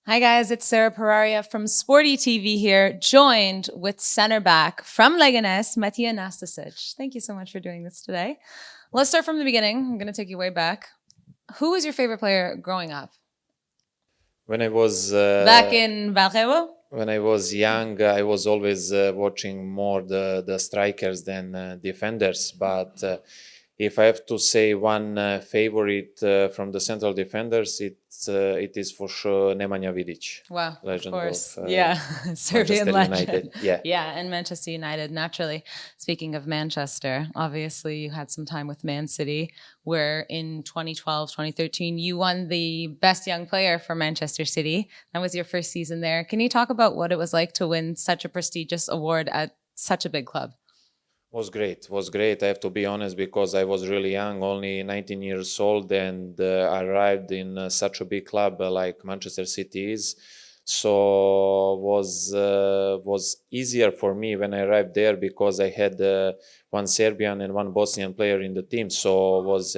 Hi guys, it's Sarah Pararia from SportyTV here, joined with center back from Leganés, Matija Nastasić. Thank you so much for doing this today. Let's start from the beginning. I'm going to take you way back. Who was your favorite player growing up? When I was Back in Valjevo? when I was young, I was always watching more the strikers than defenders. But if I have to say one favorite from the central defenders, it is for sure Nemanja Vidic, Wow, of legend course. of Yeah, Serbian Manchester legend. United. Yeah. Yeah, and Manchester United, naturally. Speaking of Manchester, obviously you had some time with Man City, where in 2012, 2013, you won the best young player for Manchester City. That was your first season there. Can you talk about what it was like to win such a prestigious award at such a big club? Was great. I have to be honest because I was really young, only 19 years old, and I arrived in such a big club like Manchester City is. So was easier for me when I arrived there because I had one Serbian and one Bosnian player in the team. So it was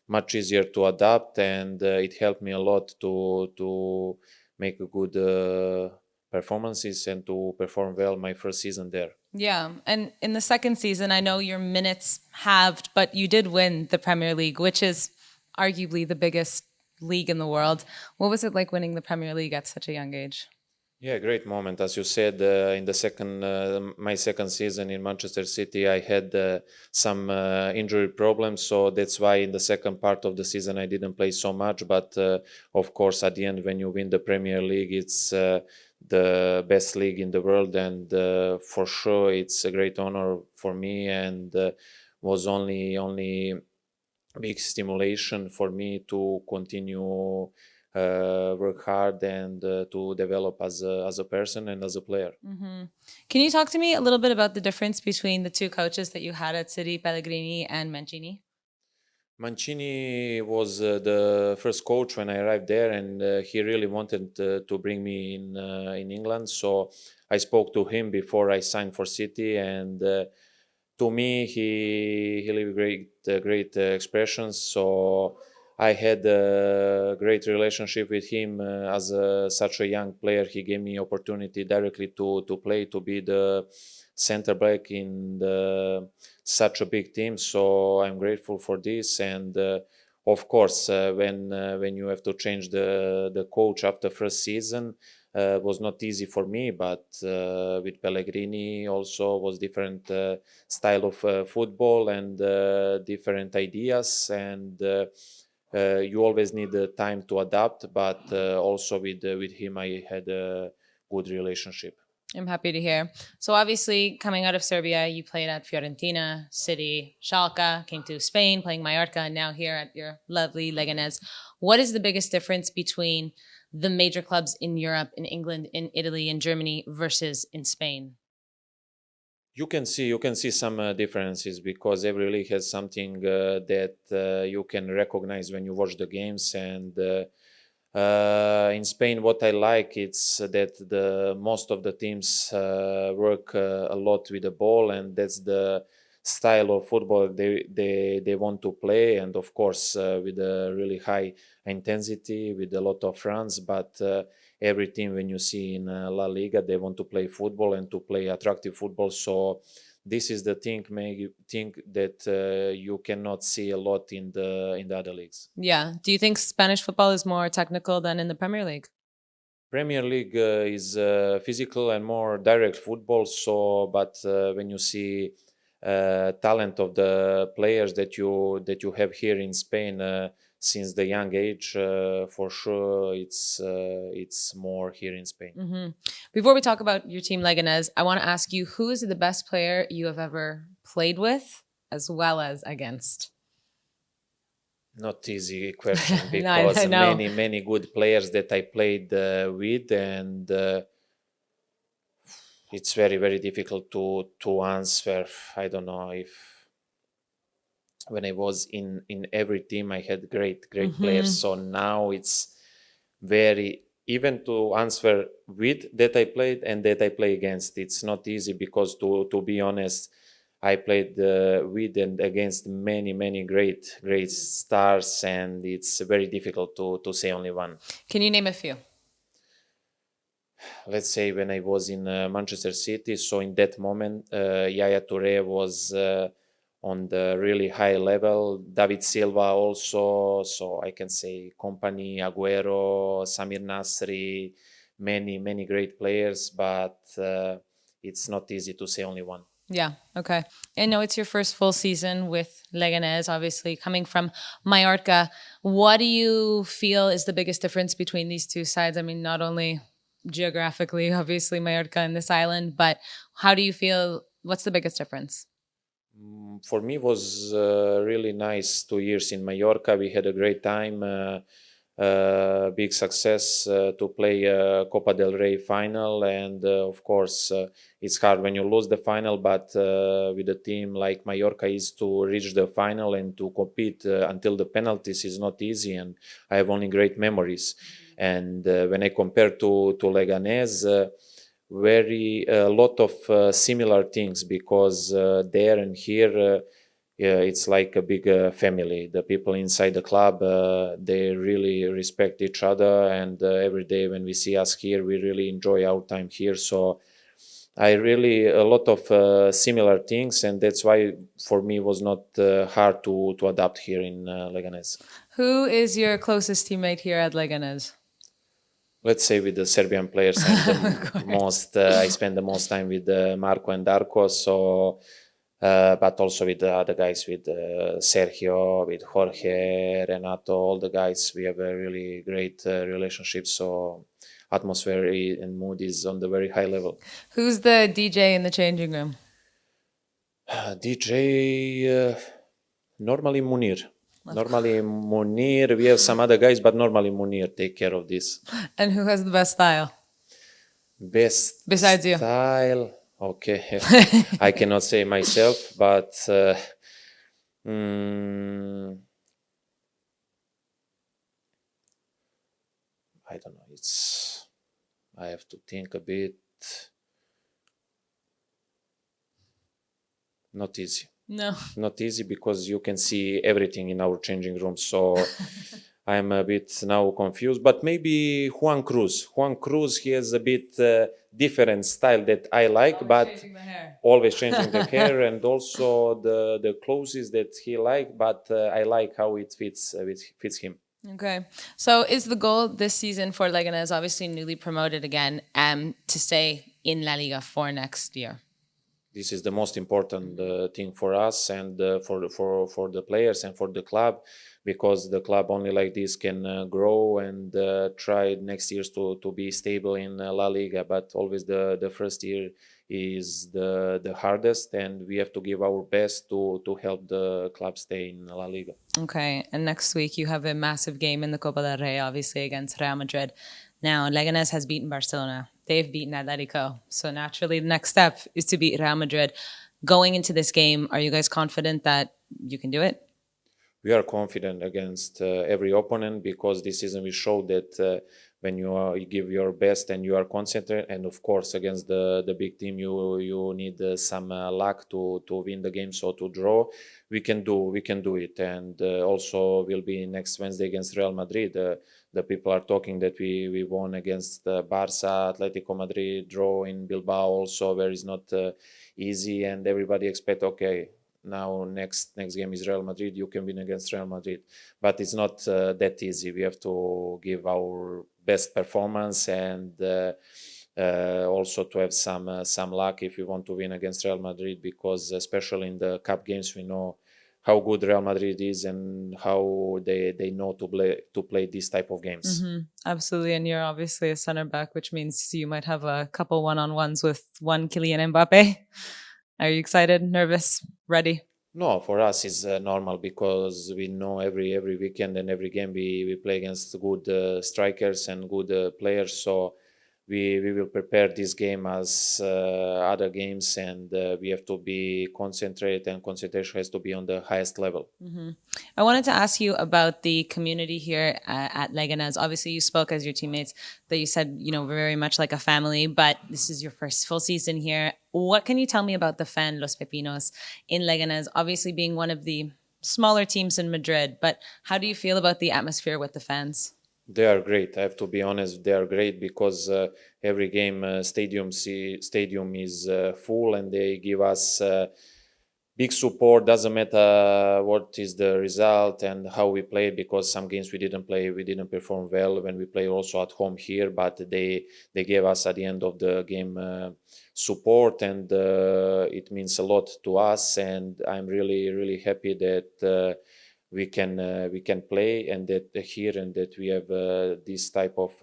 much easier to adapt, and it helped me a lot to make a good performances and to perform well my first season there. Yeah. And in the second season, I know your minutes halved, but you did win the Premier League, which is arguably the biggest league in the world. What was it like winning the Premier League at such a young age? Yeah, great moment. As you said, in the my second season in Manchester City, I had some injury problems, so that's why in the second part of the season I didn't play so much. But of course, at the end, when you win the Premier League, it's the best league in the world, and for sure, it's a great honor for me, and was only big stimulation for me to continue work hard and to develop as a person and as a player. Mm-hmm. Can you talk to me a little bit about the difference between the two coaches that you had at City, Pellegrini and Mancini? Mancini was the first coach when I arrived there, and he really wanted to bring me in England. So I spoke to him before I signed for City, and to me he lived great expressions. So I had a great relationship with him as such a young player. He gave me opportunity directly to play, to be the center back in such a big team. So I'm grateful for this. And of course, when you have to change the coach after first season, was not easy for me. But with Pellegrini also was different style of football and different ideas, and you always need the time to adapt. But also with him, I had a good relationship. I'm happy to hear. So obviously, coming out of Serbia, you played at Fiorentina, City, Schalke, came to Spain, playing Mallorca, and now here at your lovely Leganes. What is the biggest difference between the major clubs in Europe, in England, in Italy, in Germany versus in Spain? You can see some differences because every league has something that you can recognize when you watch the games. And in Spain, what I like it's that the most of the teams work a lot with the ball, and that's the style of football they want to play. And of course, with a really high intensity, with a lot of runs. But every team, when you see in La Liga, they want to play football and to play attractive football. So this is the thing make you think that you cannot see a lot in the other leagues. Yeah. Do you think Spanish football is more technical than in the Premier League? Premier League is physical and more direct football. So, but when you see talent of the players that you have here in Spain since the young age, for sure it's more here in Spain. Hmm. Before we talk about your team Leganes, I want to ask you who is the best player you have ever played with as well as against? Not easy question I because know. many good players that I played with, and it's very difficult to answer. I don't know if when I was in every team I had great players. Hmm. So now it's very even to answer with that I played and that I play against. It's not easy because to be honest, I played with and against many great stars, and it's very difficult to say only one. Can you name a few? let's say when I was in Manchester City. So in that moment, Yaya Toure was on the really high level. David Silva also. So I can say Company, Aguero, Samir Nasri, many great players. But it's not easy to say only one. Yeah. Okay. I know it's your first full season with Leganés, obviously coming from Mallorca. What do you feel is the biggest difference between these two sides? I mean, not only geographically, obviously Mallorca and this island, but how do you feel? What's the biggest difference? For me, it was really nice 2 years in Mallorca. We had a great time. Big success to play Copa del Rey final, and of course it's hard when you lose the final, but with a team like Mallorca is to reach the final and to compete until the penalties is not easy, and I have only great memories. And when I compare to Leganés, very a lot of similar things, because there and here yeah, it's like a big family. The people inside the club, they really respect each other, and every day when we see us here, we really enjoy our time here. So I really a lot of similar things, and that's why for me it was not hard to adapt here in Leganes. Who is your closest teammate here at Leganés? Let's say with the Serbian players, I spend the most time with Marco and Darko. So. But also with the other guys, with Sergio, with Jorge, Renato, all the guys, we have a really great relationship. So atmosphere and mood is on the very high level. Who's the DJ in the changing room? DJ, normally Munir. Normally Munir. We have some other guys, but normally Munir take care of this. And who has the best style? Best Besides you. style. Okay, I cannot say myself, but I don't know. I have to think a bit. Not easy. No. Not easy, because you can see everything in our changing room. So I'm a bit now confused. But maybe Juan Cruz. Juan Cruz, he has a bit different style that I like, always changing the hair, and also the clothes that he like. But I like how it fits him. Okay. So is the goal this season for Leganés, obviously newly promoted again, to stay in La Liga for next year? This is the most important thing for us, and for the players and for the club, because the club only like this can grow and try next years to be stable in La Liga. But always the first year is the hardest, and we have to give our best to help the club stay in La Liga. Okay. And next week you have a massive game in the Copa del Rey, obviously against Real Madrid. Now, Leganés has beaten Barcelona. They've beaten Atletico. So naturally, the next step is to beat Real Madrid. Going into this game, are you guys confident that you can do it? We are confident against every opponent, because this season we showed that when you give your best and you are concentrated, and of course against the big team you need some luck to win the game. So to draw, we can do it, and also will be next Wednesday against Real Madrid. The people are talking that we won against Barca, Atletico Madrid, draw in Bilbao also, where it's not easy, and everybody expect, okay, now next game is Real Madrid, you can win against Real Madrid. But it's not that easy. We have to give our best performance, and also to have some luck if we want to win against Real Madrid, because especially in the cup games we know how good Real Madrid is and how they know to play this type of games. Mm-hmm. Absolutely. And you're obviously a center back, which means you might have a couple one-on-ones with one Kylian Mbappe. Are you excited, nervous, ready? No, for us it's normal, because we know every weekend and every game we play against good strikers and good players. So we will prepare this game as other games, and we have to be concentrated, and concentration has to be on the highest level. Mm-hmm. I wanted to ask you about the community here at Leganés. Obviously, you spoke as your teammates that you said, we're very much like a family, but this is your first full season here. What can you tell me about the fan, Los Pepinos, in Leganés? Obviously being one of the smaller teams in Madrid, but how do you feel about the atmosphere with the fans? They are great. I have to be honest. They are great because every game stadium is full, and they give us big support. Doesn't matter what is the result and how we play, because some games we didn't perform well when we play also at home here. But they gave us at the end of the game support, and it means a lot to us. And I'm really happy that. We can play, and that here, and that we have this type of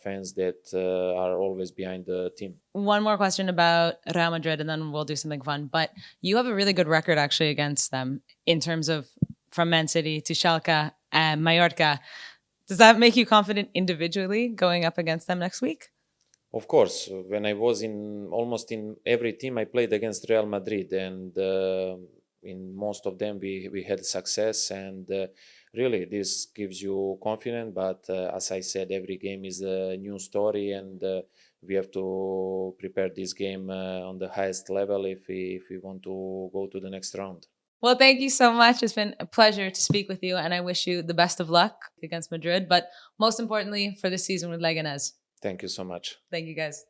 fans that are always behind the team. One more question about Real Madrid, and then we'll do something fun. But you have a really good record actually against them in terms of from Man City to Schalke and Mallorca. Does that make you confident individually going up against them next week? Of course, when I was in almost in every team, I played against Real Madrid, and in most of them we had success, and really this gives you confidence. But as I said, every game is a new story, and we have to prepare this game on the highest level if we want to go to the next round. Well, thank you so much. It's been a pleasure to speak with you, and I wish you the best of luck against Madrid, but most importantly for the season with Leganés. Thank you so much. Thank you, guys.